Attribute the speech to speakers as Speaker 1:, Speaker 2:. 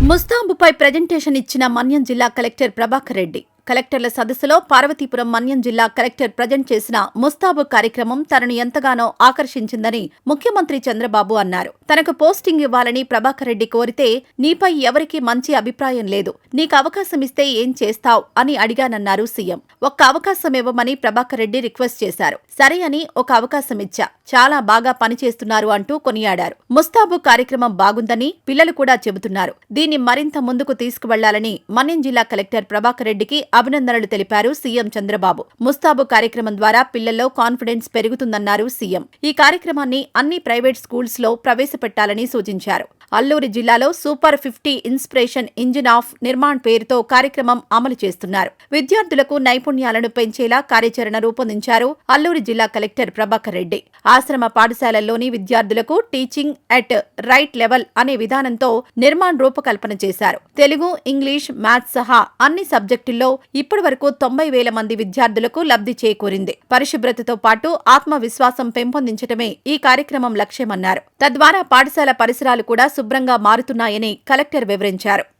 Speaker 1: ముస్తాబుపై presentation ఇచ్చిన మన్యం జిల్లా collector Prabhakar Reddy. కలెక్టర్ల సదస్సులో పార్వతీపురం మన్యం జిల్లా కలెక్టర్ ప్రజెంట్ చేసిన ముస్తాబు కార్యక్రమం తనను ఎంతగానో ఆకర్షించిందని ముఖ్యమంత్రి చంద్రబాబు అన్నారు. తనకు పోస్టింగ్ ఇవ్వాలని ప్రభాకర్ రెడ్డి కోరితే నీపై ఎవరికీ మంచి అభిప్రాయం లేదు, నీకు అవకాశం ఇస్తే ఏం చేస్తావ్ అని అడిగానన్నారు సీఎం. ఒక్క అవకాశం ఇవ్వమని ప్రభాకర్ రెడ్డి రిక్వెస్ట్ చేశారు. సరే అని ఒక అవకాశం ఇచ్చా, చాలా బాగా పనిచేస్తున్నారు అంటూ కొనియాడారు. ముస్తాబు కార్యక్రమం బాగుందని పిల్లలు కూడా చెబుతున్నారు. దీన్ని మరింత ముందుకు తీసుకువెళ్లాలని మన్యం జిల్లా కలెక్టర్ ప్రభాకర్ రెడ్డికి అభినందనలు తెలిపారు సీఎం చంద్రబాబు. ముస్తాబు కార్యక్రమం ద్వారా పిల్లల్లో కాన్ఫిడెన్స్ పెరుగుతుందన్నారు సీఎం. ఈ కార్యక్రమాన్ని అన్ని ప్రైవేట్ స్కూల్స్ లో ప్రవేశపెట్టాలని సూచించారు. అల్లూరి జిల్లాలో super 50 inspiration engine of Nirman పేరుతో కార్యక్రమం అమలు చేస్తున్నారు. విద్యార్థులకు నైపుణ్యాలను పెంచేలా కార్యాచరణ రూపొందించారు అల్లూరి జిల్లా కలెక్టర్ ప్రభాకర్ రెడ్డి. ఆశ్రమ పాఠశాలల్లోని విద్యార్థులకు టీచింగ్ ఎట్ రైట్ లెవెల్ అనే విధానంతో నిర్మాణ్ రూపకల్పన చేశారు. తెలుగు, ఇంగ్లీష్, మ్యాథ్స్ సహా అన్ని సబ్జెక్టుల్లో ఇప్పటి వరకు 90,000 మంది విద్యార్థులకు లబ్ధి చేకూరింది. పరిశుభ్రతతో పాటు ఆత్మవిశ్వాసం పెంపొందించడమే ఈ కార్యక్రమం లక్ష్యమన్నారు. తద్వారా పాఠశాల పరిసరాలు కూడా శుభ్రంగా మారుతున్నాయని కలెక్టర్ వివరించారు.